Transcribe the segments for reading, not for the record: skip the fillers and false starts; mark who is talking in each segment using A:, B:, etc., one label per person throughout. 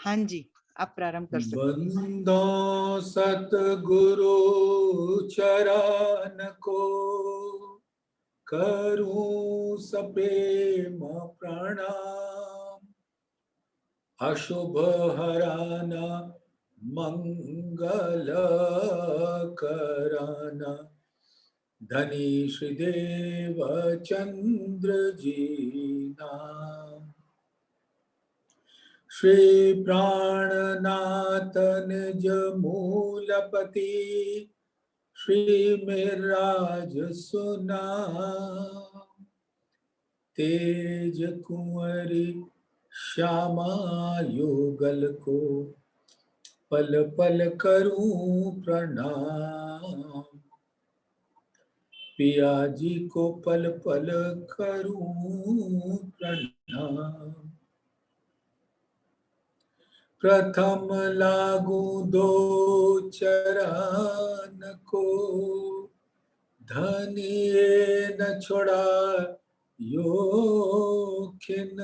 A: हाँ जी, आप प्रारंभ कर सकते हैं।
B: बंदो सतगुरु चरण को करूं सप्रेम प्रणाम। अशुभ हराना मंगल कराना धनी श्रीदेव चंद्र जी नाम। श्री प्राणनाथ निज मूलपति श्री मिराज सुनाम। तेज कुंवरी श्यामा युगल को पल पल करूं प्रणाम। पिया जी को पल पल करूं प्रणाम। प्रथम लागू दो चरण को धनिये न छोड़ा योखिन।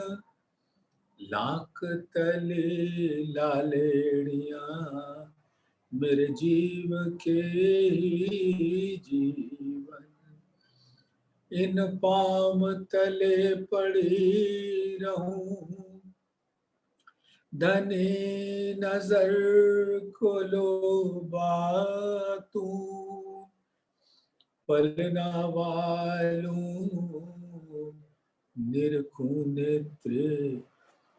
B: लाख तले लालेड़िया मेरे जीव के जीवन। इन पाम तले पड़ी रहूं धनी नजर खोलो बातू। पलना वालू निरखूं नेत्रे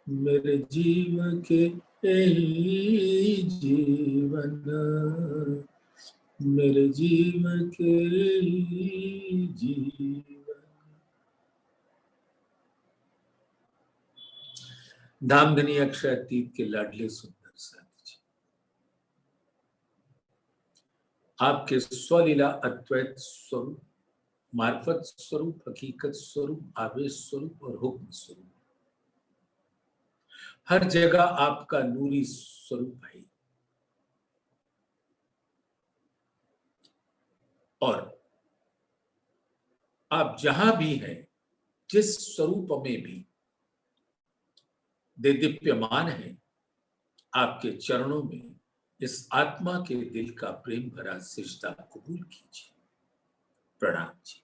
B: मेरे जीव के यही जीवन। मेरे जीव के जीवन। धामधनी अक्षय अतीत के लाडले सुंदर साथी जी, आपके स्वलीला अद्वैत स्वरूप, मार्फत स्वरूप, हकीकत स्वरूप, आवेश स्वरूप और हुक्म स्वरूप, हर जगह आपका नूरी स्वरूप है। और आप जहां भी हैं, जिस स्वरूप में भी दीप्यमान है, आपके चरणों में इस आत्मा के दिल का प्रेम भरा सिजदा कबूल कीजिए। प्रणाम जी।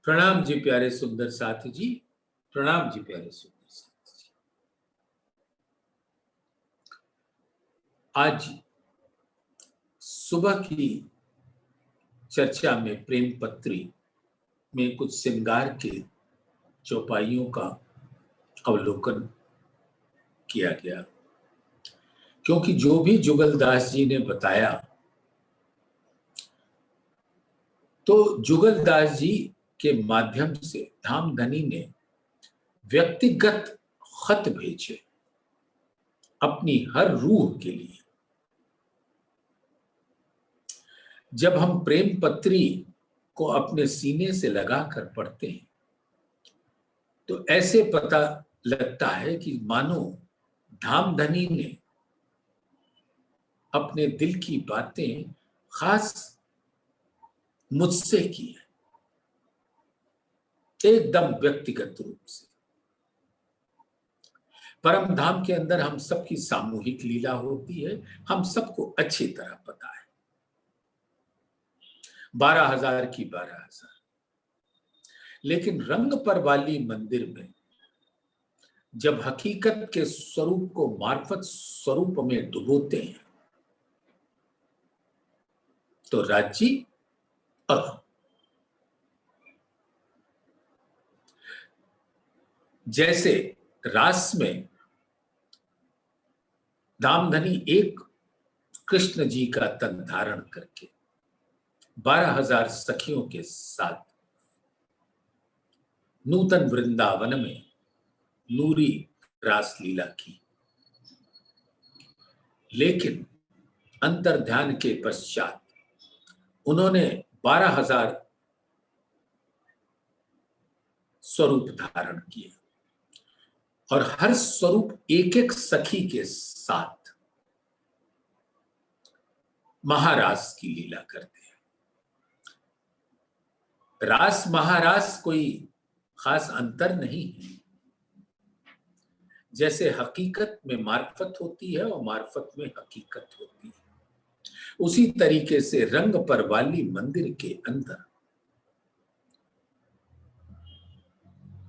B: प्रणाम जी प्यारे सुंदर साथी जी। प्रणाम जी प्यारे सुंदर साथी जी। आज सुबह की चर्चा में प्रेम पत्री में कुछ श्रृंगार के चौपाइयों का अवलोकन किया गया, क्योंकि जो भी जुगलदास जी ने बताया, तो जुगलदास जी के माध्यम से धामधनी ने व्यक्तिगत खत भेजे अपनी हर रूह के लिए। जब हम प्रेम पत्री को अपने सीने से लगाकर पढ़ते हैं तो ऐसे पता लगता है कि मानो धामधनी ने अपने दिल की बातें खास मुझसे की है, एकदम व्यक्तिगत रूप से। परम धाम के अंदर हम सबकी सामूहिक लीला होती है, हम सबको अच्छी तरह पता है। 12,000 की 12,000। लेकिन रंग पर वाली मंदिर में जब हकीकत के स्वरूप को मार्फत स्वरूप में डुबोते हैं तो राज्य और जैसे रास में धामधनी एक कृष्ण जी का तन धारण करके 12,000 सखियों के साथ नूतन वृंदावन में नूरी रास लीला की, लेकिन अंतर ध्यान के पश्चात उन्होंने 12,000 स्वरूप धारण किए और हर स्वरूप एक एक सखी के साथ महारास की लीला करते हैं। रास महारास कोई खास अंतर नहीं है, जैसे हकीकत में मार्फत होती है और मार्फत में हकीकत होती है, उसी तरीके से रंग पर वाली मंदिर के अंदर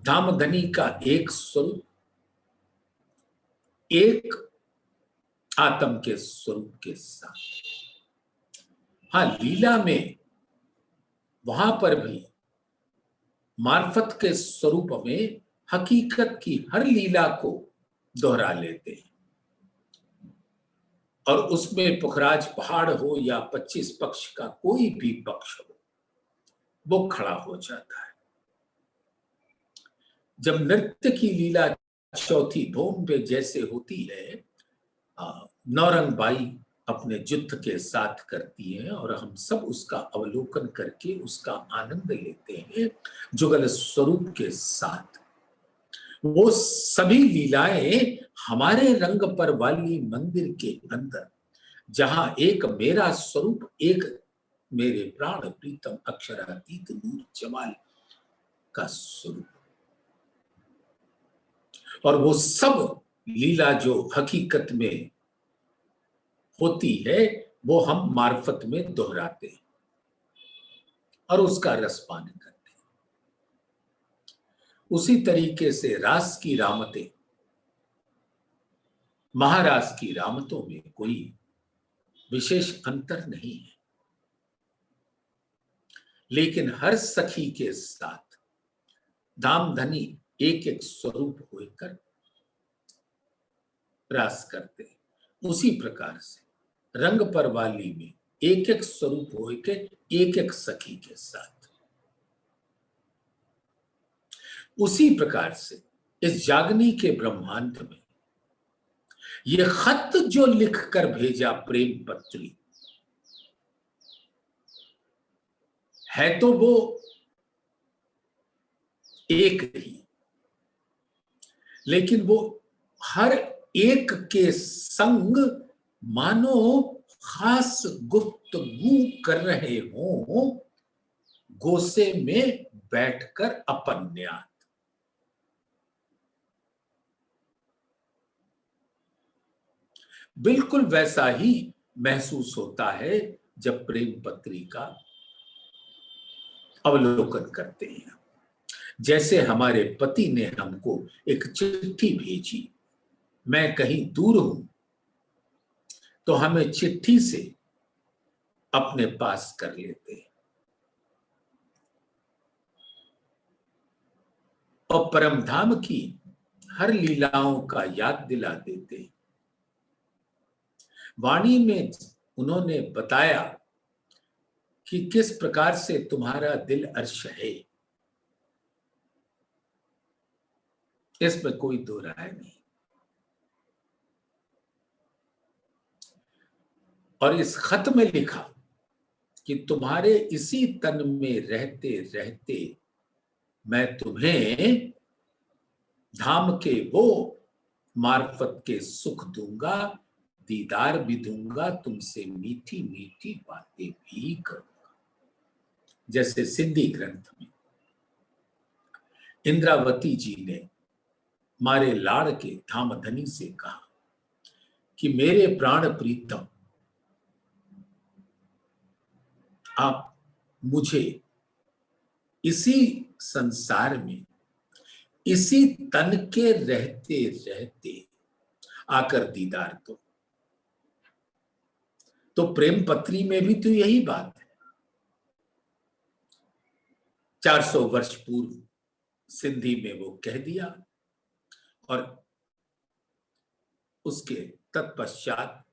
B: धामधनी का एक स्वरूप, एक आत्म के स्वरूप के साथ, हाँ, लीला में वहां पर भी मार्फत के स्वरूप में हकीकत की हर लीला को दोहरा लेते हैं, और उसमें पुखराज पहाड़ हो या 25 पक्ष का कोई भी पक्ष हो, वो खड़ा हो जाता है। जब नृत्य की लीला चौथी भौम पे जैसे होती है, नौरंग बाई अपने जुत्थ के साथ करती है और हम सब उसका अवलोकन करके उसका आनंद लेते हैं जुगल स्वरूप के साथ। वो सभी लीलाएं हमारे रंग पर वाली मंदिर के अंदर, जहां एक मेरा स्वरूप, एक मेरे प्राण प्रीतम अक्षरातीत नूर जमाल का स्वरूप, और वो सब लीला जो हकीकत में होती है वो हम मार्फत में दोहराते हैं और उसका रसपान करते हैं। उसी तरीके से रास की रामतें, महारास की रामतों में कोई विशेष अंतर नहीं है, लेकिन हर सखी के साथ धामधनी एक एक स्वरूप होकर रास करते हैं। उसी प्रकार से रंग पर वाली में एक एक स्वरूप होकर एक एक सखी के साथ, उसी प्रकार से इस जागनी के ब्रह्मांड में ये खत जो लिखकर भेजा प्रेम पत्री है, तो वो एक ही, लेकिन वो हर एक के संग मानो खास गुफ्तगू कर रहे हों, गोसे में बैठकर अपन्यात। बिल्कुल वैसा ही महसूस होता है जब प्रेम पत्री का अवलोकन करते हैं। जैसे हमारे पति ने हमको एक चिट्ठी भेजी, मैं कहीं दूर हूं, तो हमें चिट्ठी से अपने पास कर लेते हैं और परमधाम की हर लीलाओं का याद दिला देते हैं। वाणी में उन्होंने बताया कि किस प्रकार से तुम्हारा दिल अर्श है, इसमें कोई दो राय नहीं। और इस खत में लिखा कि तुम्हारे इसी तन में रहते रहते मैं तुम्हें धाम के वो मार्फत के सुख दूंगा, दीदार भी दूंगा, तुमसे मीठी मीठी बातें भी करूंगा। जैसे सिंधी ग्रंथ में इंद्रावती जी ने मारे लाड़ के धामधनी से कहा कि मेरे प्राण प्रीतम, आप मुझे इसी संसार में इसी तन के रहते रहते आकर दीदार दो। तो प्रेम पत्री में भी तो यही बात है। 400 वर्ष पूर्व सिंधी में वो कह दिया और उसके तत्पश्चात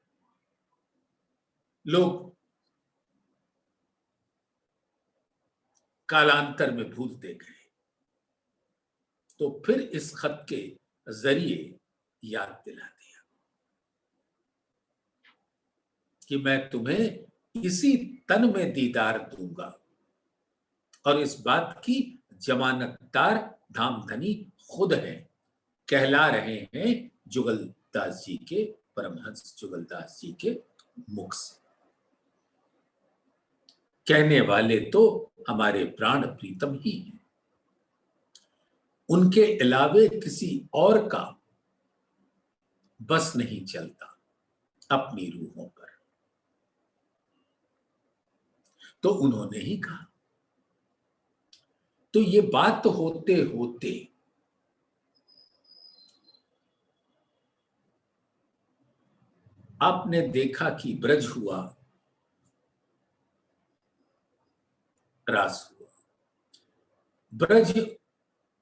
B: लोग कालांतर में भूलते गए, तो फिर इस खत के जरिए याद दिला दिया कि मैं तुम्हें इसी तन में दीदार दूंगा, और इस बात की जमानतदार धामधनी खुद है, कहला रहे हैं जुगलदास जी के, परमहंस जुगलदास जी के मुख से। कहने वाले तो हमारे प्राण प्रीतम ही हैं, उनके अलावे किसी और का बस नहीं चलता अपनी रूहों पर। तो उन्होंने ही कहा। तो ये बात होते होते आपने देखा कि ब्रज हुआ, रास हुआ। ब्रज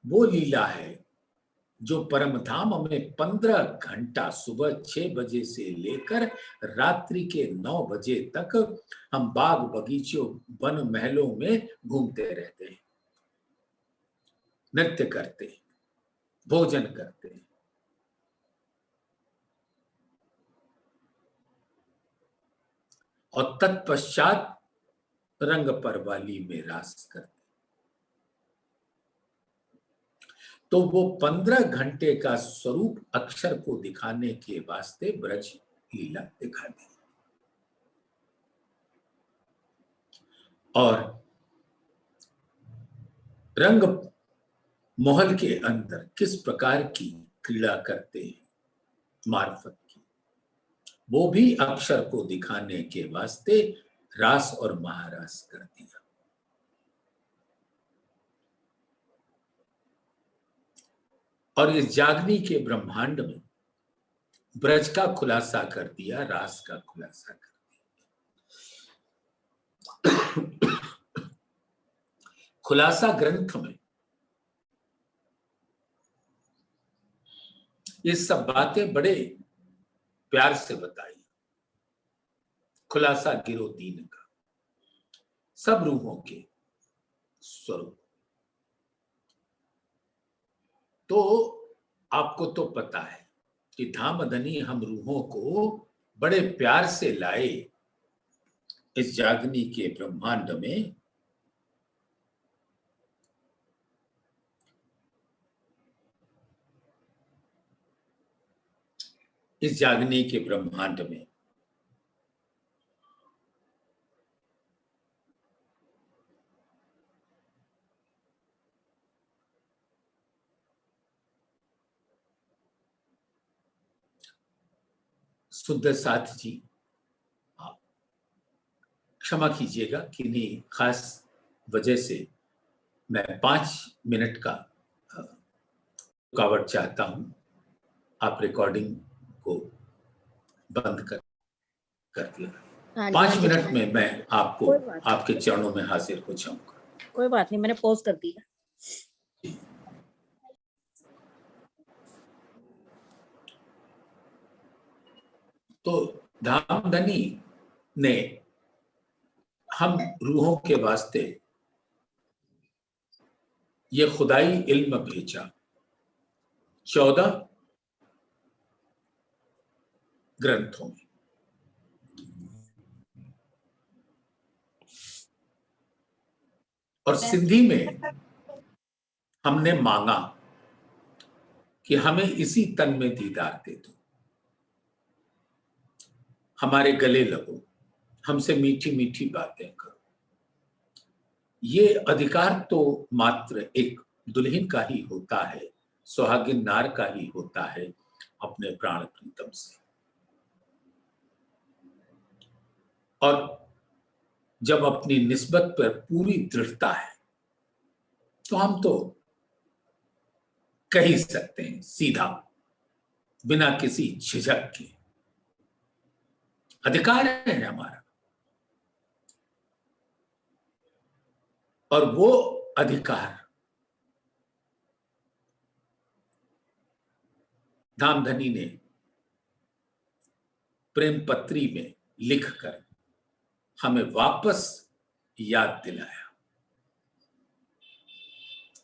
B: वो लीला है जो परम धाम में 15 घंटा सुबह 6 बजे से लेकर रात्रि के 9 बजे तक हम बाग बगीचों वन महलों में घूमते रहते हैं, नृत्य करते हैं, भोजन करते हैं। और तत्पश्चात रंग परवाली में रास करते। तो वो 15 घंटे का स्वरूप अक्षर को दिखाने के वास्ते ब्रज लीला दिखा दी। और रंग महल के अंदर किस प्रकार की क्रीड़ा करते हैं मार्फत की, वो भी अक्षर को दिखाने के वास्ते रास और महारास कर दिया। और इस जागनी के ब्रह्मांड में ब्रज का खुलासा कर दिया, रास का खुलासा कर दिया। खुलासा ग्रंथ में ये सब बातें बड़े प्यार से बताई। खुलासा गिरो दीन का, सब रूहों के स्वरूप। तो आपको तो पता है कि धामधनी हम रूहों को बड़े प्यार से लाए इस जागनी के ब्रह्मांड में। इस जागनी के ब्रह्मांड में शुद्ध साथ जी, क्षमा कीजिएगा, किन्हीं खास वजह से मैं 5 मिनट का रुकावट चाहता हूं। आप रिकॉर्डिंग को बंद कर दिया। 5 मिनट में मैं आपको आपके चरणों में हाजिर हो जाऊंगा।
C: कोई बात नहीं, मैंने पॉज कर दिया।
B: तो धामधनी ने हम रूहों के वास्ते ये खुदाई इल्म भेजा। 14 ग्रंथों में। और सिंधी में हमने मांगा कि हमें इसी तन में दीदार दे दो, हमारे गले लगो, हमसे मीठी मीठी बातें करो। ये अधिकार तो मात्र एक दुल्हन का ही होता है, सुहागिन नार का ही होता है अपने प्राण प्रीतम से। और जब अपनी निस्बत पर पूरी दृढ़ता है तो हम तो कह ही सकते हैं सीधा, बिना किसी झिझक के। अधिकार है हमारा, और वो अधिकार धामधनी ने प्रेम पत्री में लिखकर हमें वापस याद दिलाया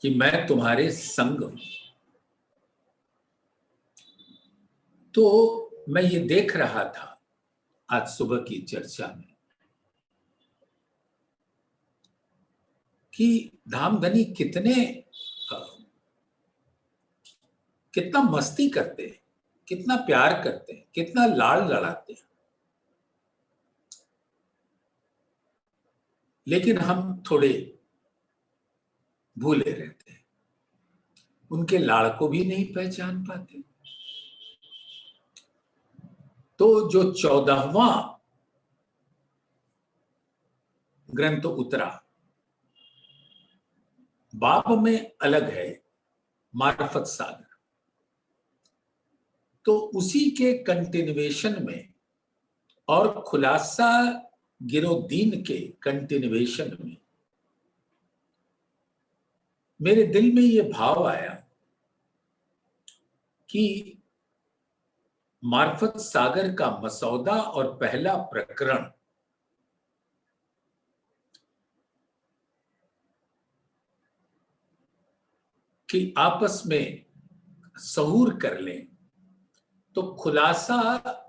B: कि मैं तुम्हारे संग हूं। तो मैं ये देख रहा था आज सुबह की चर्चा में कि धामधनी कितना मस्ती करते हैं, कितना प्यार करते हैं, कितना लाड़ लड़ाते हैं। लेकिन हम थोड़े भूले रहते हैं, उनके लाड़ को भी नहीं पहचान पाते। तो जो 14वां ग्रंथ उतरा, बाब में अलग है, मार्फत सागर, तो उसी के कंटिन्यूएशन में और खुलासा गिरोदीन के कंटिन्यूएशन में मेरे दिल में ये भाव आया कि मार्फत सागर का मसौदा और पहला प्रकरण कि आपस में सहूर कर लें तो खुलासा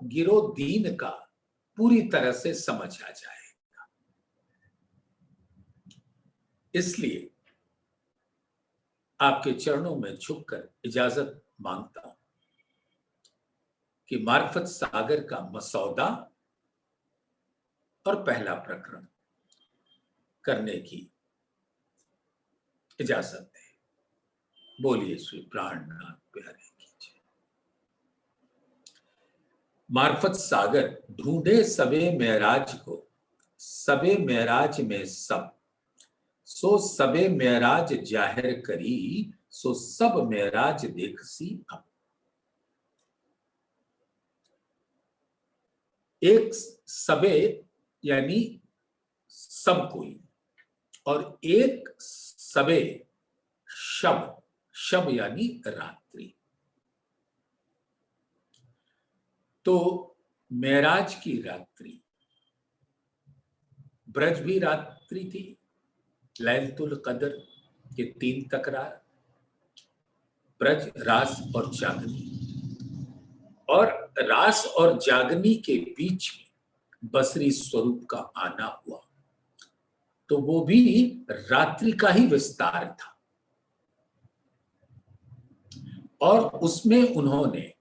B: गिरोदीन का पूरी तरह से समझ आ जाएगा। इसलिए आपके चरणों में झुककर इजाजत मांगता हूं कि मार्फत सागर का मसौदा और पहला प्रकरण करने की इजाजत दें। बोलिए श्री प्राणनाथ प्यारे की जय। मार्फत सागर ढूंढे सबे महराज को, सबे महराज में सब, सो सबे महराज जाहिर करी, सो सब महराज देखसी अब। एक सबे यानी सब कोई, और एक सबे शब, शब यानी रात्रि। तो मेराज की रात्रि, ब्रज भी रात्रि थी, लैलतुल कदर के 3 तकरार, ब्रज, रास और जागनी, और रास और जागनी के बीच में बसरी स्वरूप का आना हुआ, तो वो भी रात्रि का ही विस्तार था। और उसमें उन्होंने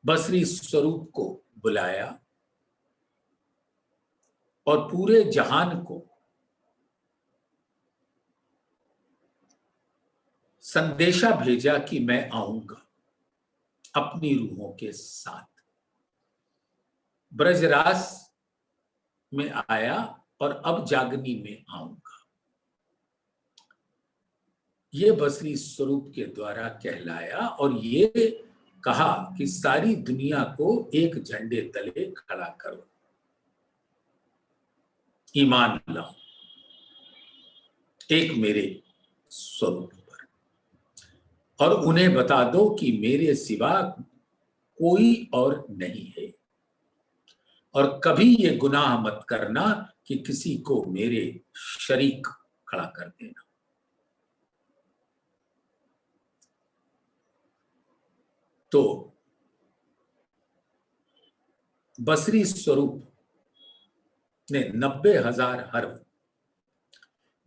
B: बसरी स्वरूप को बुलाया और पूरे जहान को संदेशा भेजा कि मैं आऊंगा अपनी रूहों के साथ। ब्रजरास में आया और अब जागनी में आऊंगा। ये बसरी स्वरूप के द्वारा कहलाया और ये कहा कि सारी दुनिया को एक झंडे तले खड़ा करो, ईमान लाओ एक मेरे स्वरूप पर, और उन्हें बता दो कि मेरे सिवा कोई और नहीं है, और कभी ये गुनाह मत करना कि किसी को मेरे शरीक खड़ा कर देना। तो बसरी स्वरूप ने 90,000 हर्फ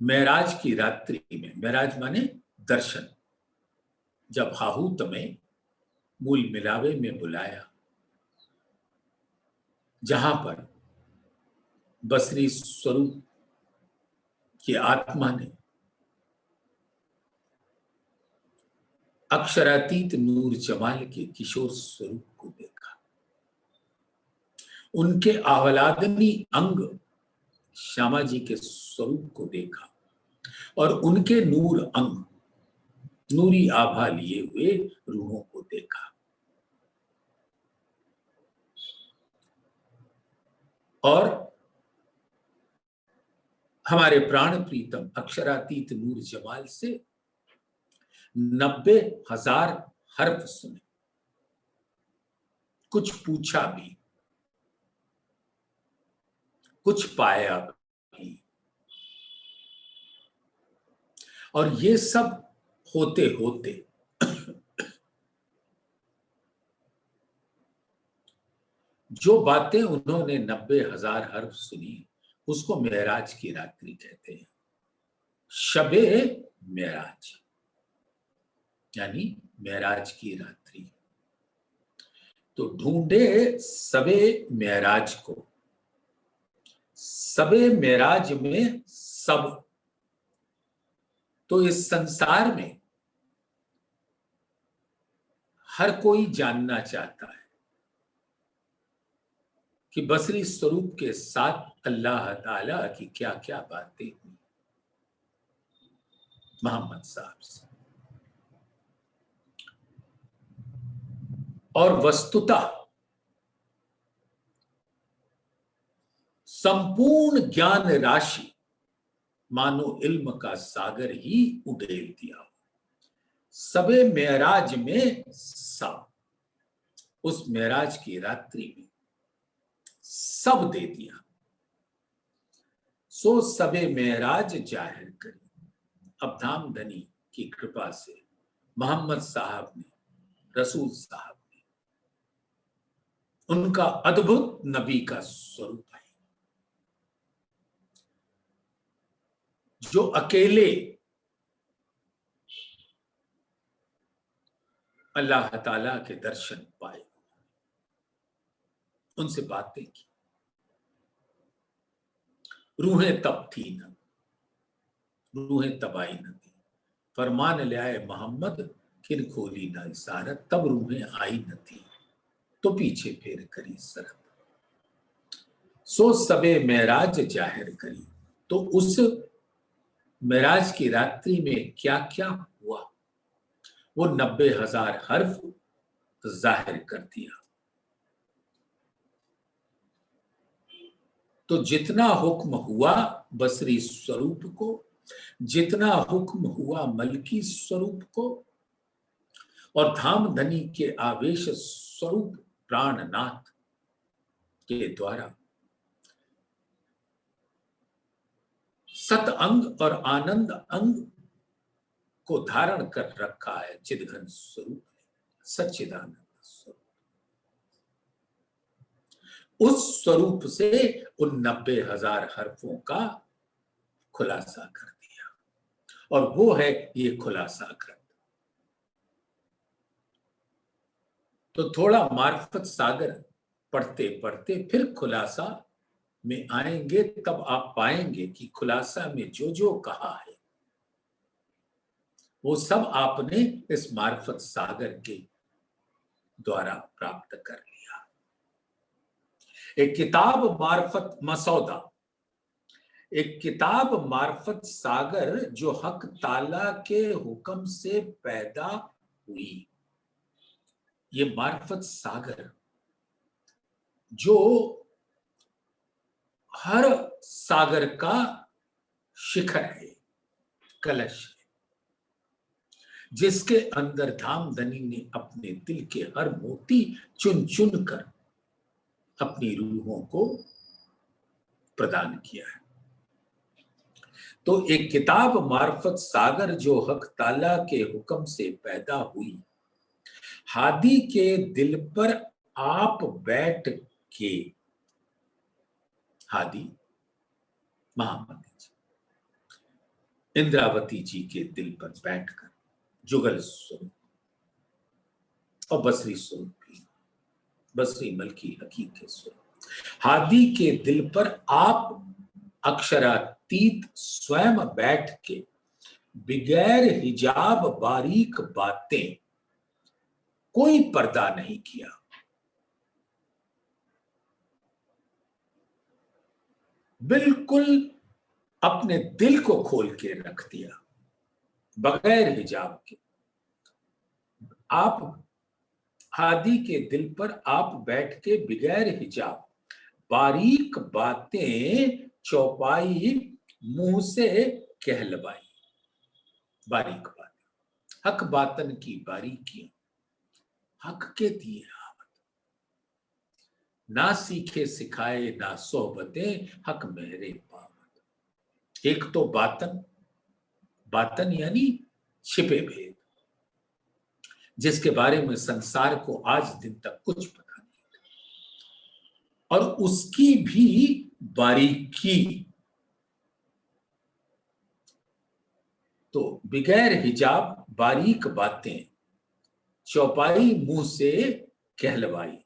B: मेराज की रात्रि में, मेराज माने दर्शन, जब हाहूत में मूल मिलावे में बुलाया, जहां पर बसरी स्वरूप की आत्मा ने अक्षरातीत नूर जमाल के किशोर स्वरूप को देखा, उनके आह्लादनी अंग श्यामा जी के स्वरूप को देखा, और उनके नूर अंग, नूरी आभा लिए हुए रूहों को देखा। और हमारे प्राण प्रीतम अक्षरातीत नूर जमाल से 90,000 हर्फ सुने, कुछ पूछा भी, कुछ पाया भी, और ये सब होते होते जो बातें उन्होंने 90,000 हर्फ सुनी उसको मेराज की रात्रि कहते हैं। शबे मेराज यानी मेराज की रात्रि। तो ढूंढे सबे मेराज को, सबे मेराज में सब। तो इस संसार में हर कोई जानना चाहता है कि बसरी स्वरूप के साथ अल्लाह ताला की क्या क्या बातें हुई मोहम्मद साहब से। और वस्तुतः संपूर्ण ज्ञान राशि मानो इल्म का सागर ही उड़ेल दिया। सबे मेराज में सब, उस मेराज की रात्रि में सब दे दिया। सो सबे मेराज जाहिर करी। अब धामधनी की कृपा से मोहम्मद साहब ने, रसूल साहब ने, उनका अद्भुत नबी का स्वरूप है जो अकेले अल्लाह ताला के दर्शन पाए, उनसे बातें की। रूहें तब थी न, रूहें तब आई न थी। फरमान ले आए मोहम्मद, किन खोली ना इशारत, तब रूहें आई न थी तो पीछे फेर करी सरत। सो सबे मेराज जाहिर करी। तो उस मेराज की रात्रि में क्या क्या हुआ वो 90,000 हर्फ जाहिर कर दिया। तो जितना हुक्म हुआ बसरी स्वरूप को, जितना हुक्म हुआ मलकी स्वरूप को, और धामधनी के आवेश स्वरूप प्राणनाथ के द्वारा सत अंग और आनंद अंग को धारण कर रखा है चिदघन स्वरूप ने, सच्चिदानंद स्वरूप। उस स्वरूप से उन 90,000 हर्फों का खुलासा कर दिया, और वो है ये खुलासा ग्रंथ। तो थोड़ा मार्फत सागर पढ़ते पढ़ते फिर खुलासा में आएंगे, तब आप पाएंगे कि खुलासा में जो जो कहा है वो सब आपने इस मार्फत सागर के द्वारा प्राप्त कर लिया। एक किताब मार्फत मसौदा, एक किताब मार्फत सागर जो हक ताला के हुक्म से पैदा हुई। ये मार्फत सागर जो हर सागर का शिखर है, कलश है, जिसके अंदर धामधनी ने अपने दिल के हर मोती चुन चुन कर अपनी रूहों को प्रदान किया है। तो एक किताब मार्फत सागर जो हक ताला के हुक्म से पैदा हुई, हादी के दिल पर आप बैठ के, हादी महामती जी, इंद्रावती जी के दिल पर बैठकर जुगल स्वरूप और बसरी स्वरूप भी, बसरी मलकी हकीकत स्वरूप, हादी के दिल पर आप अक्षरातीत स्वयं बैठ के बगैर हिजाब बारीक बातें, कोई पर्दा नहीं किया, बिल्कुल अपने दिल को खोल के रख दिया बगैर हिजाब के। आप हादी के दिल पर आप बैठ के बगैर हिजाब बारीक बातें चौपाई मुंह से कहलवाई। बारीक बातें, हक बातन की बारीकियां, हक के दिए आवत, ना सीखे सिखाए ना सोहबतें, हक मेरे पावत। एक तो बातन, बातन यानी छिपे भेद, जिसके बारे में संसार को आज दिन तक कुछ पता नहीं, और उसकी भी बारीकी। तो बगैर हिजाब बारीक बातें चौपाई मुंह से कहलवाई।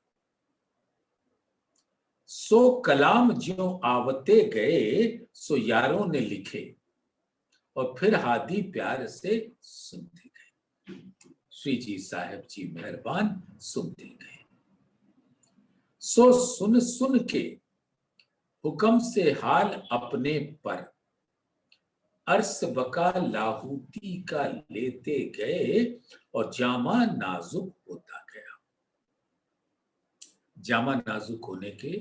B: सो कलाम ज्यों आवते गए सो यारों ने लिखे, और फिर हादी प्यार से सुनते गए। श्री जी साहब जी मेहरबान सुनते गए। सो सुन सुन के हुक्म से हाल अपने पर अर्श बका लाहूती का लेते गए और जामा नाजुक होता गया। जामा नाजुक होने के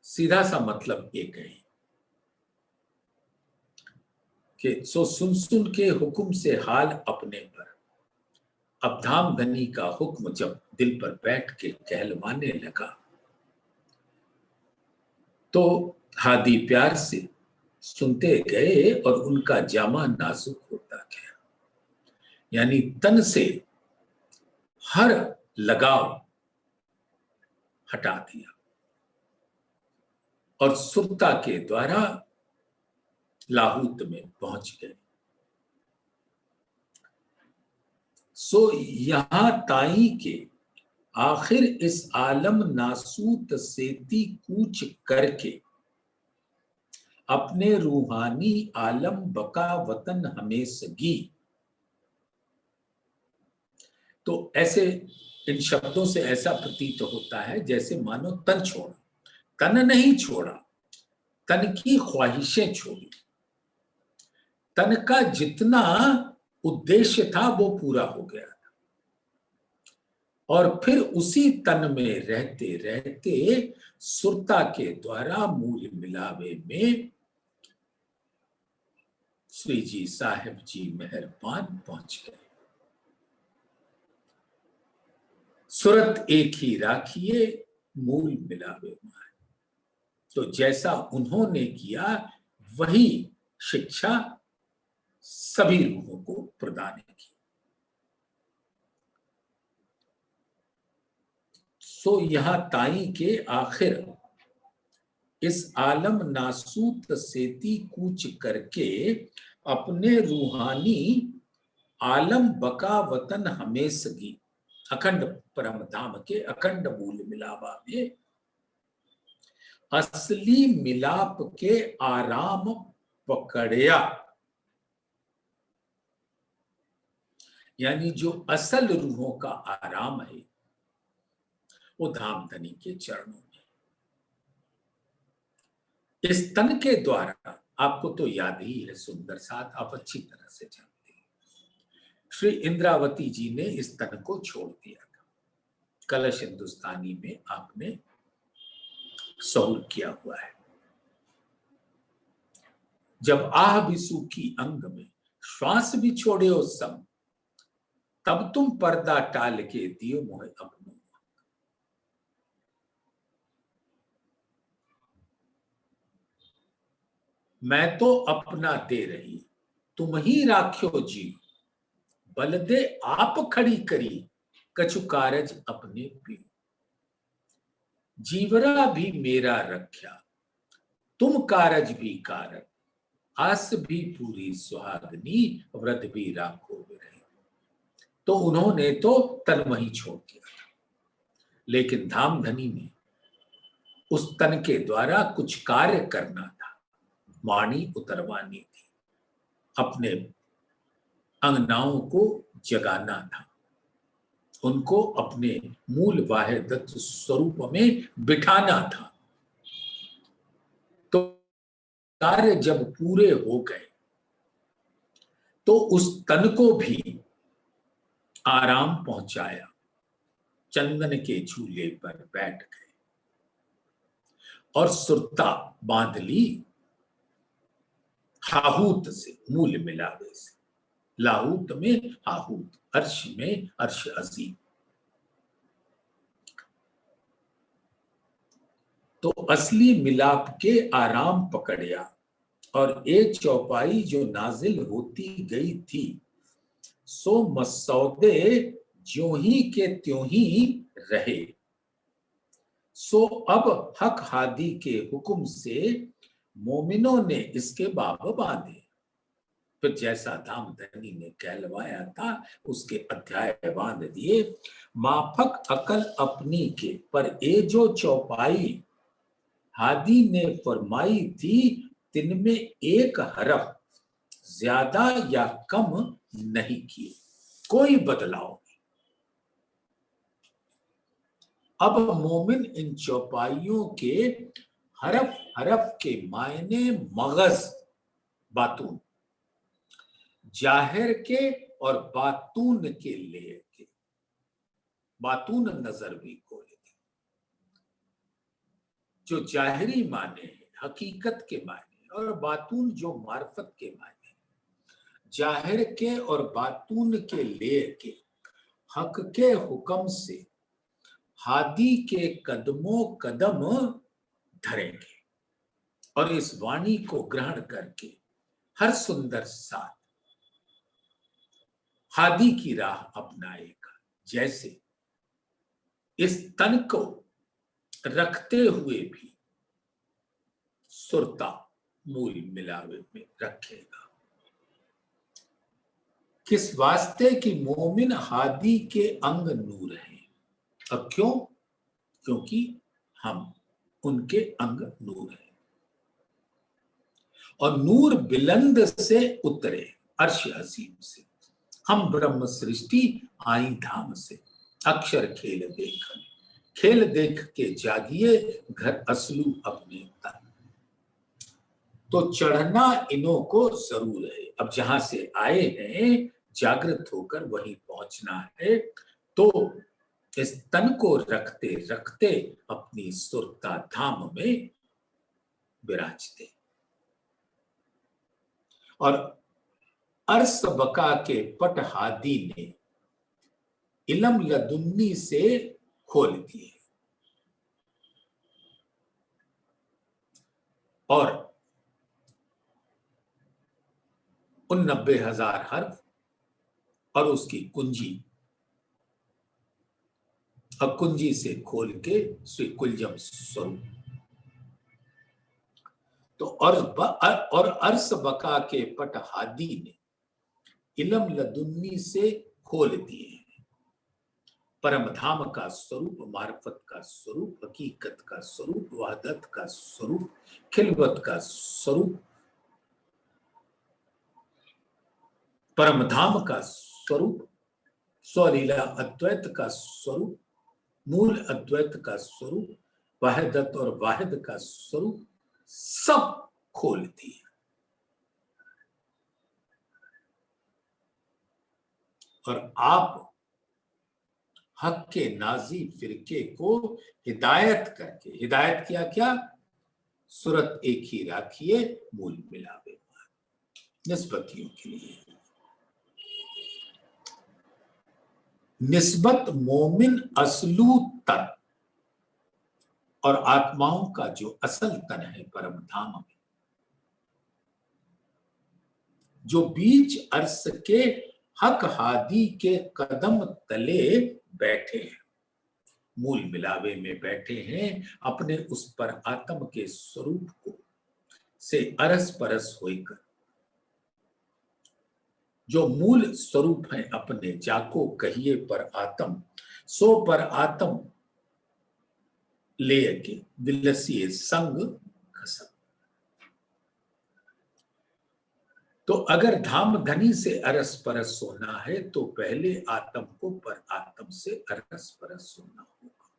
B: सीधा सा मतलब एक है कि सो सुन सुन के हुक्म से हाल अपने पर। अब धामधनी का हुक्म जब दिल पर बैठ के कहलवाने लगा तो हादी प्यार से सुनते गए और उनका जामा नाजुक होता गया, यानी तन से हर लगाव हटा दिया और सुरता के द्वारा लाहूत में पहुंच गए। सो यहां ताई के आखिर इस आलम नासूत सेती कूच करके अपने रूहानी आलम बका वतन हमें सगी। तो ऐसे इन शब्दों से ऐसा प्रतीत होता है जैसे मानो तन छोड़ा, तन नहीं छोड़ा, तन की ख्वाहिशें छोड़ी, तन का जितना उद्देश्य था वो पूरा हो गया था और फिर उसी तन में रहते रहते सुरता के द्वारा मूल मिलावे में श्री जी साहिब जी मेहरबान पहुंच गए। सुरत एक ही राखिए मूल मिलावे माए। तो जैसा उन्होंने किया वही शिक्षा सभी रूहों को प्रदान की। सो यहां ताई के आखिर इस आलम नासूत सेती कूच करके अपने रूहानी आलम बका वतन हमें सगी, अखंड परम धाम के अखंड मूल मिलावा में असली मिलाप के आराम पकड़या, यानी जो असल रूहों का आराम है वो धामधनी के चरणों में। इस तन के द्वारा आपको तो याद ही है सुंदर साथ, आप अच्छी तरह से जानते हैं, श्री इंद्रावती जी ने इस तन को छोड़ दिया था। कलश हिंदुस्तानी में आपने सौर किया हुआ है। जब आह भी सूखी अंग में श्वास भी छोड़े हो सब, तब तुम पर्दा टाल के दियो मोहे अपनों। मैं तो अपना दे रही तुम ही राख्यो जी, बल दे आप खड़ी करी कछु कारज अपने पी। जीवरा भी मेरा रख्या तुम कारज भी कारक, आस भी पूरी सुहागनी व्रत भी राखो रहे। तो उन्होंने तो तन वहीं छोड़ दिया था, लेकिन धामधनी ने उस तन के द्वारा कुछ कार्य करना था, वाणी उतरवानी थी, अपने अंगनाओं को जगाना था, उनको अपने मूल वाहिदत स्वरूप में बिठाना था। तो कार्य जब पूरे हो गए तो उस तन को भी आराम पहुंचाया, चंदन के झूले पर बैठ गए और सुरता बांध ली हाहूत से, मूल मिलावे से। लाहूत में हाहूत, अर्श में अर्श अजीम। तो असली मिलाप के आराम पकड़या और एक चौपाई जो नाजिल होती गई थी, सो मसौदे ज्यों ही के त्यों ही रहे। सो अब हक हादी के हुक्म से मोमिनों ने इसके बाब बांधे। फिर जैसा धामधनी ने कहलवाया था उसके अध्याय बांध दिए। माफक अकल अपनी के पर ए जो चौपाई हादी ने फरमाई थी, तिनमें एक हरफ ज्यादा या कम नहीं किए, कोई बदलाव नहीं। अब मोमिन इन चौपाइयों के हरफ हरफ के मायने मगज बातून, जाहिर के और बातून के लिए के, बातून नजर भी खोले थे, जो जाहिरी माने हैं, हकीकत के माने, और बातून जो मार्फत के माने, जाहिर के और बातून के लिए के हक के हुक्म से हादी के कदमों कदम धरेंगे और इस वाणी को ग्रहण करके हर सुंदर साथ हादी की राह अपनाएगा। जैसे इस तन को रखते हुए भी सुरता मूल मिलावे में रखेगा। किस वास्ते कि मोमिन हादी के अंग नूर हैं। अब क्यों? क्योंकि हम उनके अंग नूर हैं और नूर बुलंद से उतरे अर्श अजीम से, हम ब्रह्म सृष्टि आई धाम से, अक्षर खेल देख के जागिए घर असलू अपने तन। तो चढ़ना इन्हों को जरूर है। अब जहां से आए हैं जागृत होकर वहीं पहुंचना है। तो इस तन को रखते रखते अपनी सुरता धाम में विराजते और अर्श बका के पट हादी ने इलम लदुन्नी से खोल दिए और उन 90,000 हर्फ और उसकी कुंजी, अब कुंजी से खोल के श्री कुलजम स्वरूप। तो और अर्श बका के पट हादी ने इलम लदुन्नी से खोल दिए परम धाम का स्वरूप, मार्फत का स्वरूप, हकीकत का स्वरूप, वहदत का स्वरूप, खिलवत का स्वरूप, परम धाम का स्वरूप, स्वलीला अद्वैत का स्वरूप, मूल अद्वैत का स्वरूप, वहदत और वाहिद का स्वरूप सब खोल दिए और आप हक के नाजी फिरके को हिदायत करके, हिदायत किया क्या? सूरत एक ही राखिए मूल मिलावे निस्बतियों के लिए। निस्बत मोमिन असलू तन और आत्माओं का जो असल तन है परम धाम में, जो बीच अर्श के हक हादी के कदम तले बैठे हैं, मूल मिलावे में बैठे हैं, अपने उस पर आत्म के स्वरूप को से अरस परस होकर, जो मूल स्वरूप है अपने, जाको कहिए पर आत्म सो पर आत्म ले के विलसिए संग खसम। तो अगर धाम धनी से अरस परस होना है तो पहले आत्म को पर आत्म से अरस परस होना होगा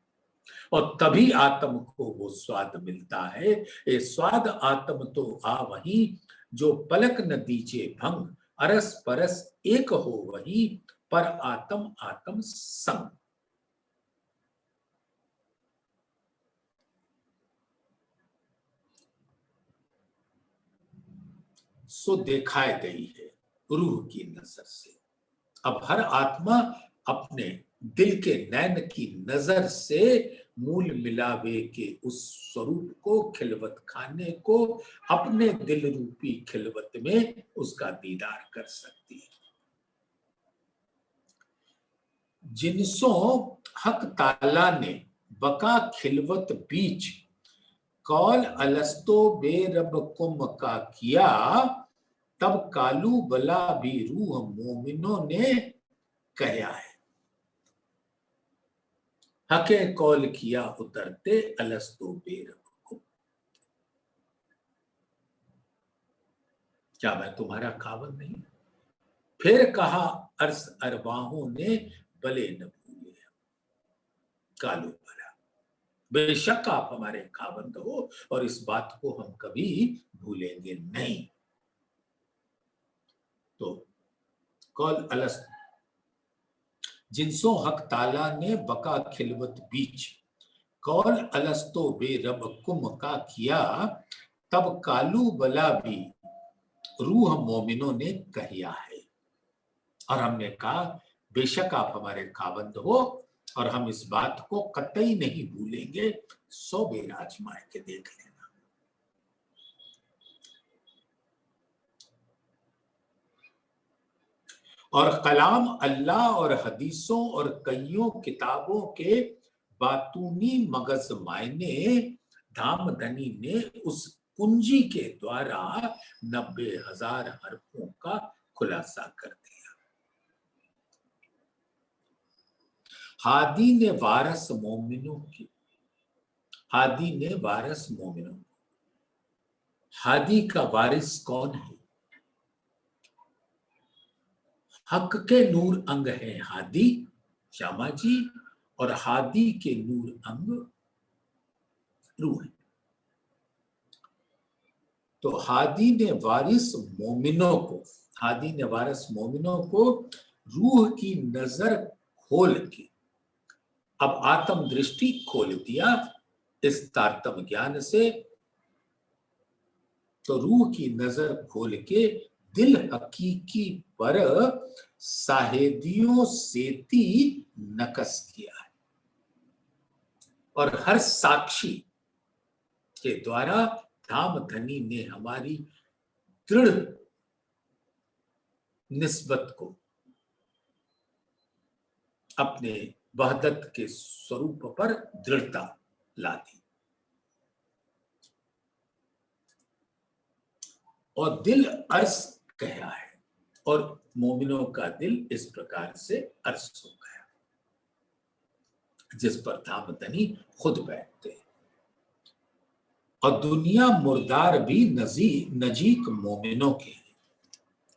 B: और तभी आत्म को वो स्वाद मिलता है। ये स्वाद आत्म तो आ वही जो पलक न दीजे भंग, अरस परस एक हो वही पर आत्म आत्म संग। सो देखाए गई है रूह की नजर से। अब हर आत्मा अपने दिल के नैन की नजर से मूल मिलावे के उस स्वरूप को, खिलवत खाने को, अपने दिल रूपी खिलवत में उसका दीदार कर सकती है। जिनसों हक ताला ने बका खिलवत बीच कौल अलस्तो बेरब कुम का किया, तब कालू बला भी रूह मोमिनों ने कहया है। हके कौल किया उतरते अलस्तो बेरब कुम, क्या मैं तुम्हारा खावन नहीं? फिर कहा अर्श अरवाहों ने भले न भूले कालू बला, बेशक आप हमारे खाबंद हो और इस बात को हम कभी भूलेंगे नहीं। तो कौल अलस्त जिनसो हक ताला ने बका खिलवत बीच कौल अलस्तो बे रब कुम का किया तब कालू बला भी रूह मोमिनों ने कहिया है। और हमने कहा बेशक आप हमारे खाबंद हो और हम इस बात को कतई नहीं भूलेंगे, सो बेर आजमाए के देख लेना। और कलाम अल्लाह और हदीसों और कईयों किताबों के बातूनी मगज मायने धामधनी ने उस कुंजी के द्वारा 90,000 हरफों का खुलासा कर दिया। हादी ने वारस मोमिनों की, हादी ने वारस मोमिनों, हादी का वारिस कौन है? हक के नूर अंग है हादी श्यामा जी और हादी के नूर अंग रूह है। तो हादी ने वारिस मोमिनों को, हादी ने वारिस मोमिनों को रूह की नजर खोल के अब आत्म दृष्टि खोल दिया इस तारतम ज्ञान से। तो रूह की नजर खोल के दिल हकीकी पर साहेदियों सेती नकस किया है और हर साक्षी के द्वारा धामधनी ने हमारी दृढ़ निस्बत को अपने वहदत के स्वरूप पर दृढ़ता ला दी और दिल अर्श कहा है और मोमिनों का दिल इस प्रकार से अर्श हो गया जिस पर धामधनी खुद बैठते हैं। और दुनिया मुर्दार भी नजीक मोमिनों के हैं।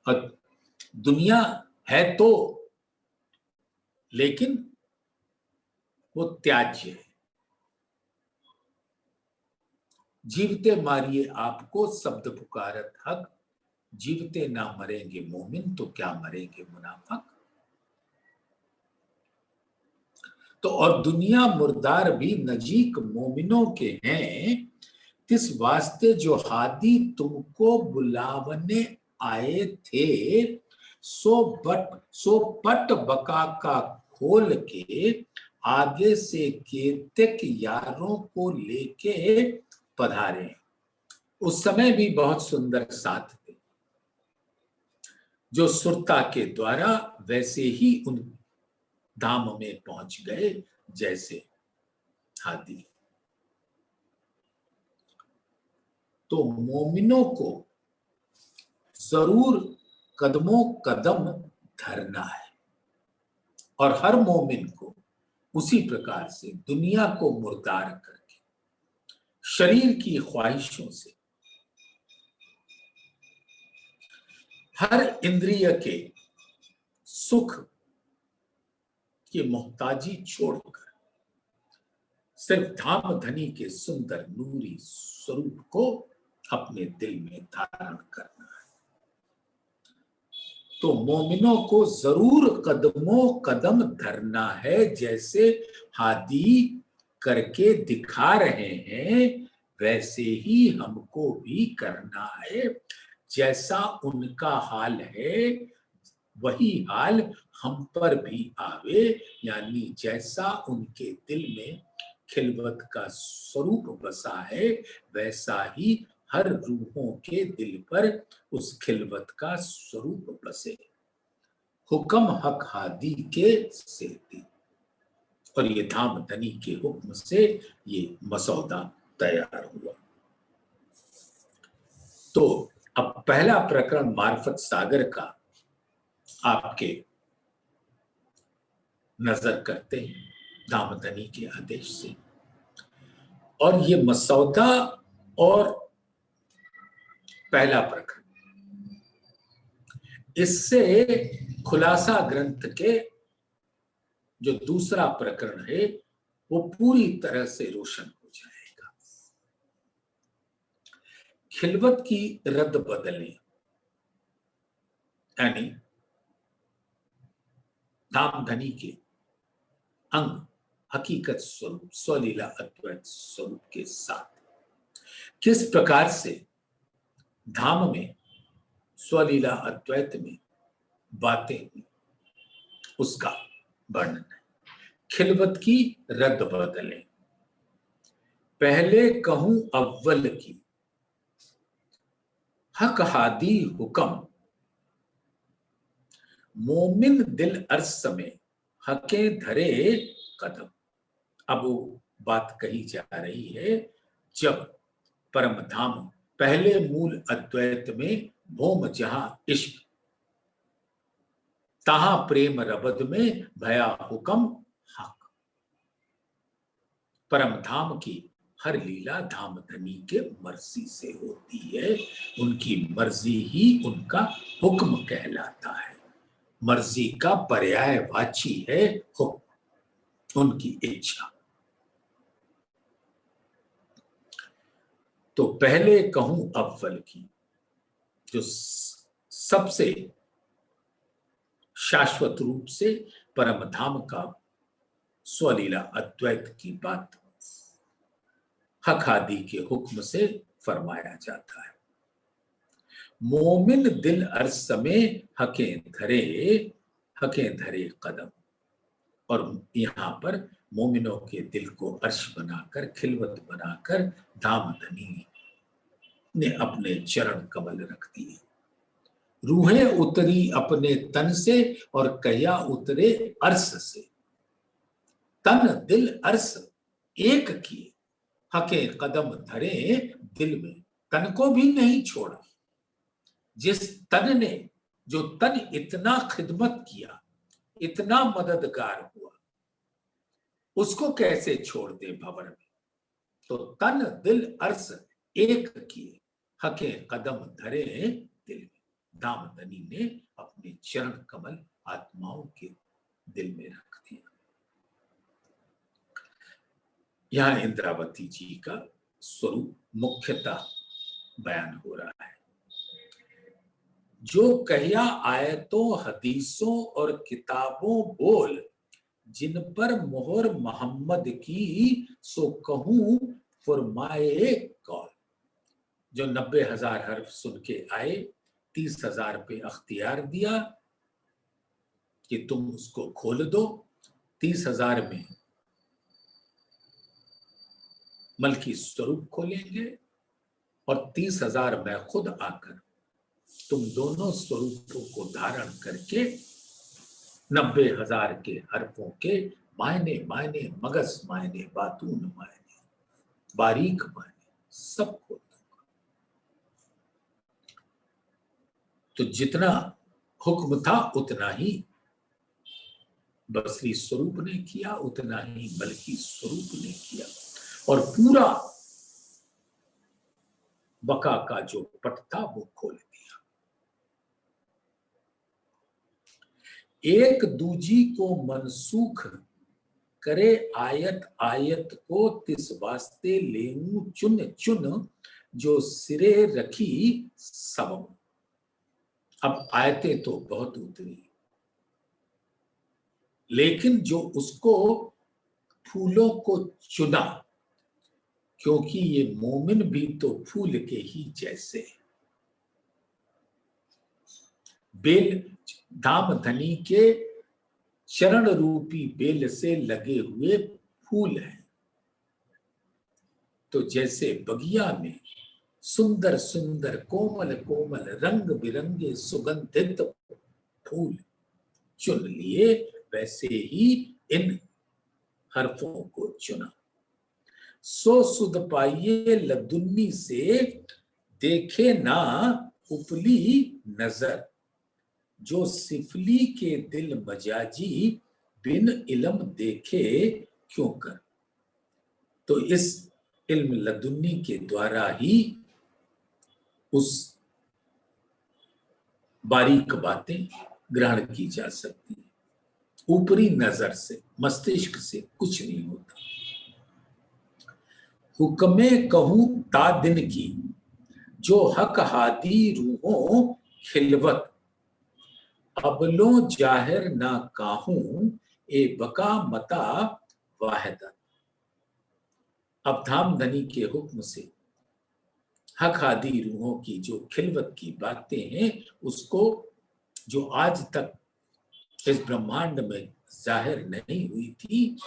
B: और दुनिया है तो लेकिन वो त्याज्य है। जीवते मारिए आपको शब्द पुकारत हक, जीवते ना मरेंगे मोमिन तो क्या मरेंगे मुनाफिक। तो और दुनिया मुर्दार भी नजीक मोमिनों के हैं, तिस वास्ते जो हादी तुमको बुलावने आए थे, सो पट बका का खोल के आगे से केतक यारों को लेके पधारे। उस समय भी बहुत सुंदर साथ थे जो सुरता के द्वारा वैसे ही उन धाम में पहुंच गए जैसे हादी। तो मोमिनों को जरूर कदमों कदम धरना है और हर मोमिन को उसी प्रकार से दुनिया को मुर्दार करके शरीर की ख्वाहिशों से हर इंद्रिय के सुख की मोहताजी छोड़कर सिर्फ धामधनी के सुंदर नूरी स्वरूप को अपने दिल में धारण करना है। तो मोमिनों को जरूर कदमों कदम धरना है, जैसे हादी करके दिखा रहे हैं वैसे ही हमको भी करना है। जैसा उनका हाल है वही हाल हम पर भी आवे, यानी जैसा उनके दिल में खिलवत का स्वरूप बसा है वैसा ही हर रूहों के दिल पर उस खिलवत का स्वरूप बसे। हुक्म हक हादी के से दी और ये धामधनी के हुक्म से ये मसौदा तैयार हुआ। तो अब पहला प्रकरण मार्फत सागर का आपके नजर करते हैं धामधनी के आदेश से। और ये मसौदा और पहला प्रकरण, इससे खुलासा ग्रंथ के जो दूसरा प्रकरण है वो पूरी तरह से रोशन हो जाएगा। खिलवत की रद्द बदलें, यानी धाम धनी के अंग हकीकत स्वरूप स्वलीला अद्वैत स्वरूप के साथ किस प्रकार से धाम में स्वलीला अद्वैत में बातें हुई, उसका वर्णन है। खिलवत की रद्द बदलें, पहले कहूं अव्वल की, हक हादी हुक्म, मोमिन दिल अर्स में हके धरे कदम। अब वो बात कही जा रही है, जब परम धाम पहले मूल अद्वैत में भोम जहां इश्क, तहां प्रेम रबद में भया हुक्म हक। परम धाम की हर लीला धाम धनी के मर्जी से होती है, उनकी मर्जी ही उनका हुक्म कहलाता है। मर्जी का पर्यायवाची है हुक्म, उनकी इच्छा। तो पहले कहूं अव्वल की, जो सबसे शाश्वत रूप से परम धाम का स्वलीला अद्वैत की बात हक आदि के हुक्म से फरमाया जाता है। मोमिन दिल अर्स में हके धरे कदम। और यहां पर मोमिनों के दिल को अर्श बनाकर, खिलवत बनाकर धाम धनी ने अपने चरण कमल रख दिए। रूहें उतरी अपने तन से और कया उतरे अर्श से, तन दिल अर्श एक किए, हके कदम धरे दिल में। तन को भी नहीं छोड़ा। जिस तन ने, जो तन इतना खिदमत किया, इतना मददगार हुआ, उसको कैसे छोड़ दे भंवर में। तो तन दिल अर्श एक किए, हके कदम धरे दिल में। धाम धनी ने अपने चरण कमल आत्माओं के दिल में रख दिया। यहां इंद्रावती जी का स्वरूप मुख्यतः बयान हो रहा है। जो कहिया आयतों हदीसों और किताबों बोल, जिन पर मोहर मोहम्मद की, सो कहूं फरमाए कौल। जो 90,000 हर्फ सुन के आए, 30,000 पे अख्तियार दिया कि तुम उसको खोल दो। 30,000 में मलकी स्वरूप खोलेंगे और 30,000 में खुद आकर तुम दोनों स्वरूपों को धारण करके 90,000 के हरफों के मायने मायने, मगज मायने, बातून मायने, बारीक मायने सब खोल दूंगा। तो जितना हुक्म था उतना ही बसरी स्वरूप ने किया, उतना ही मलकी स्वरूप ने किया, और पूरा बका का जो पट था वो खोल दिया। एक दूजी को मनसूख करे आयत आयत को, तिस वास्ते लेऊं चुन चुन, जो सिरे रखी सबम। अब आयतें तो बहुत उतरी, लेकिन जो उसको फूलों को चुना, क्योंकि ये मोमिन भी तो फूल के ही जैसे, बेल धाम धनी के चरण रूपी बेल से लगे हुए फूल हैं। तो जैसे बगिया में सुंदर सुंदर कोमल कोमल रंग बिरंगे सुगंधित फूल चुन लिए, वैसे ही इन हरफों को चुना। सो सुध पाइये लदुन्नी से, देखे ना उपली नजर, जो सिफली के दिल मजाजी, बिन इल्म देखे क्यों कर। तो इस इल्म लदुन्नी के द्वारा ही उस बारीक बातें ग्रहण की जा सकती है। ऊपरी नजर से, मस्तिष्क से कुछ नहीं होता। हुक्मे कहूं ता दिन की, जो हक हादी रूहों खिलवत, अबलो जाहिर ना काहूं ए बका मता वाहिदत। अब धामधनी के हुक्म से हक आदि रूहों की जो खिलवत की बातें हैं, उसको जो आज तक इस ब्रह्मांड में जाहिर नहीं हुई थी,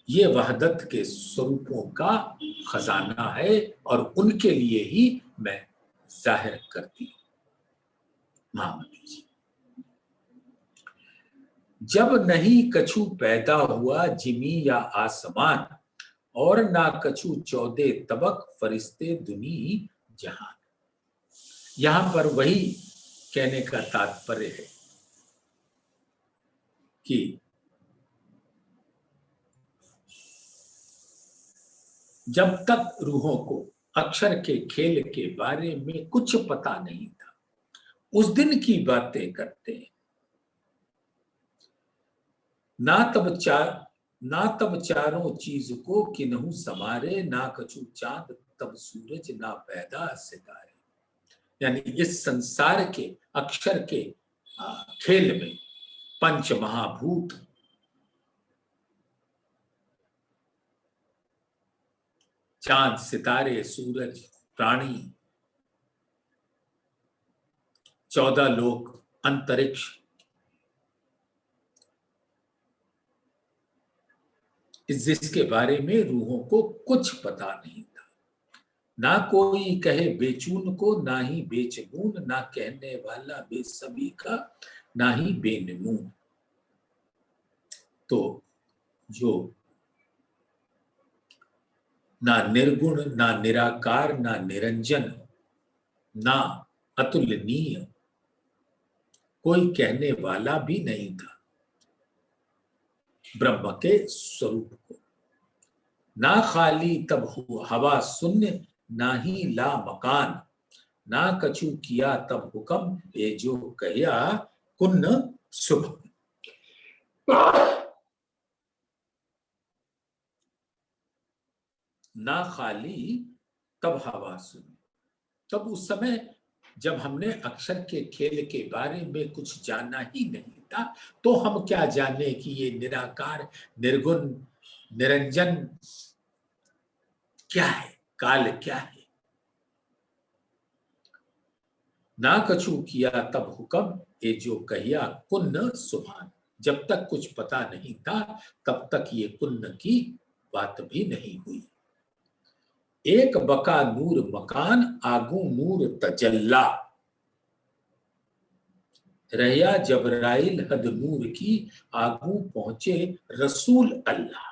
B: ये वहदत के स्वरूपों का खजाना है और उनके लिए ही मैं जाहिर करती हूं। महामती जी, जब नहीं कछु पैदा हुआ जिमी या आसमान, और ना कछु 14 तबक फरिश्ते दुनी जहान। यहां पर वही कहने का तात्पर्य है कि जब तक रूहों को अक्षर के खेल के बारे में कुछ पता नहीं था, उस दिन की बातें करते हैं। ना तब चारों चीज को किन्हू समारे, ना कछु चांद तब सूरज, ना पैदा सितारे। यानी इस संसार के अक्षर के खेल में पंच महाभूत, चांद, सितारे, सूरज, प्राणी, 14 लोक, अंतरिक्ष, जिसके बारे में रूहों को कुछ पता नहीं था। ना कोई कहे बेचून को, ना ही बेचगून, ना कहने वाला बेसबी का, ना ही बेनमून। तो जो ना निर्गुण, ना निराकार, ना निरंजन, ना अतुलनीय, कोई कहने वाला भी नहीं था ब्रह्म के स्वरूप को। ना खाली तब हवा शून्य, ना ही ला मकान, ना कछु किया तब हुक्म, ये जो कहिया कुन्न शुभ। ना खाली तब हवा शून्य, तब उस समय जब हमने अक्षर के खेल के बारे में कुछ जाना ही नहीं था, तो हम क्या जाने कि ये निराकार, निर्गुण, निरंजन क्या है, काल क्या है। ना कछु किया तब हुक्म, ये जो कहिया कुन्न सुभान। जब तक कुछ पता नहीं था, तब तक ये कुन्न की बात भी नहीं हुई। एक बका नूर मकान, आगू नूर तजल्ला, रहिया जबराइल हद नूर की, आगू पहुंचे रसूल अल्लाह।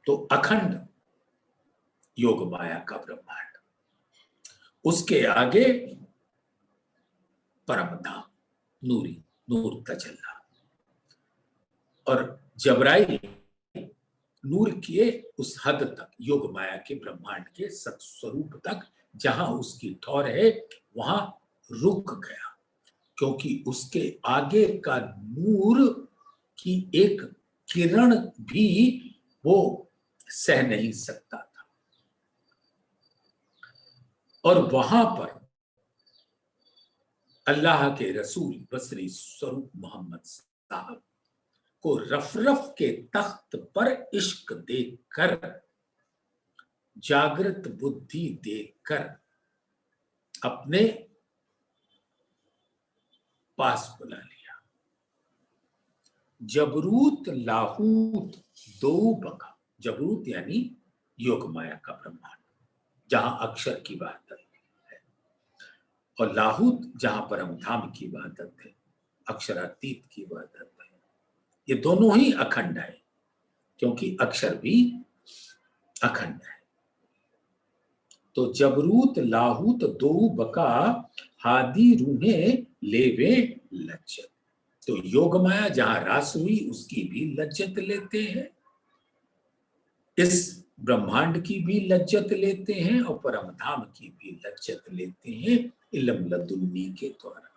B: तो अखंड योग माया का ब्रह्मांड, उसके आगे परम धाम नूरी, नूर तजल्ला, और जबराइल नूर किए उस हद तक, योग माया के ब्रह्मांड के सत्स्वरूप तक, जहां उसकी ठौर है वहां रुक गया, क्योंकि उसके आगे का नूर की एक किरण भी वो सह नहीं सकता था। और वहां पर अल्लाह के रसूल बसरी स्वरूप मोहम्मद साहब को रफ रफ के तख्त पर इश्क देकर, जागृत बुद्धि देकर अपने पास बुला लिया। जबरूत लाहूत दो बका, जबरूत यानी योग माया का ब्रह्मांड, जहां अक्षर की वहदत है, और लाहूत जहां परम धाम की वहदत है, अक्षरातीत की वहदत है। ये दोनों ही अखंड है, क्योंकि अक्षर भी अखंड है। तो जबरूत लाहूत दो बका, हादी रूहें लेवे लज्जत। तो योग माया जहां रास हुई उसकी भी लज्जत लेते हैं, इस ब्रह्मांड की भी लज्जत लेते हैं, और परम धाम की भी लज्जत लेते हैं, इल्म लदुन्नी के द्वारा।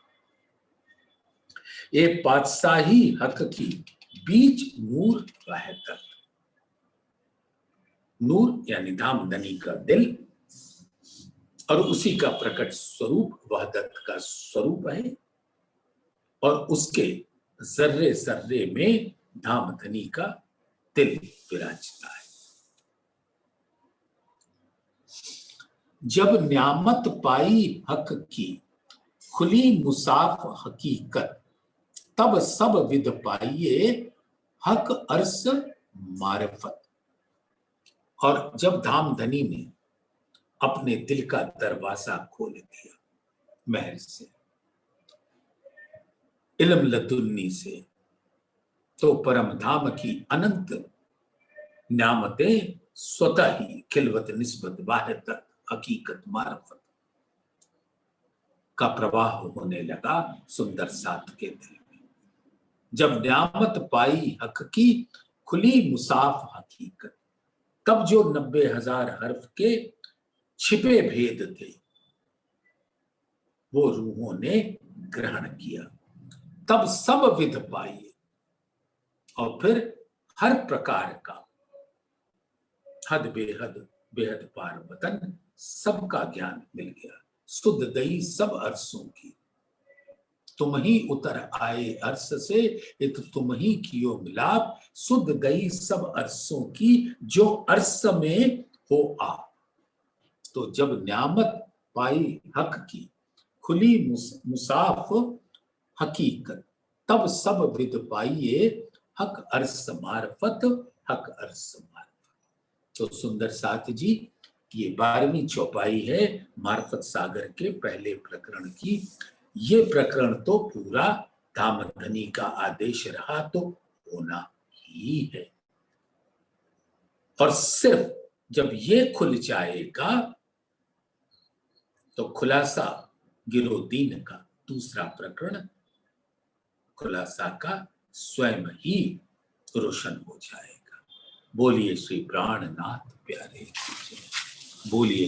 B: ये पातशाही हक की बीच नूर वहदत। नूर यानी धामधनी का दिल, और उसी का प्रकट स्वरूप वहदत का स्वरूप है, और उसके जर्रे जर्रे में धामधनी का दिल विराजता है। जब न्यामत पाई हक की खुली मुसाफ हकीकत, तब सब विद पाइए हक अर्स मारफत। और जब धामधनी ने अपने दिल का दरवाजा खोल दिया महर से, इल्म लदुन्नी से, तो परम धाम की अनंत न्यामतें स्वतः ही खिलवत निस्बत वाहिदत हकीकत मारफत का प्रवाह होने लगा सुंदर साथ के दिल में। जब न्यामत पाई हक की खुली मुसाफ हकीकत, तब जो 90,000 हर्फ के छिपे भेद थे वो रूहों ने ग्रहण किया। तब सब विध पाइए, और फिर हर प्रकार का हद बेहद बेहद पार वतन सबका ज्ञान मिल गया। सुध दई सब अरसों की, तुम ही उतर आए अर्श से, इत तुम ही कियो मिलाप। सुध गई सब अरसों की, जो अर्श में हो आप। तो जब न्यामत पाई हक की खुली मुसाफ हकीकत, तब सब विद पाइए हक अर्श मारफत, हक अर्श मारफत। तो सुंदर साथ जी, ये 12वीं चौपाई है मार्फत सागर के पहले प्रकरण की। ये प्रकरण तो पूरा धामधनी का आदेश रहा तो होना ही है, और सिर्फ जब ये खुल जाएगा तो खुलासा गिरोदीन का दूसरा प्रकरण खुलासा का स्वयं ही रोशन हो जाएगा। बोलिए श्री प्राणनाथ प्यारे की जय। बोलिए।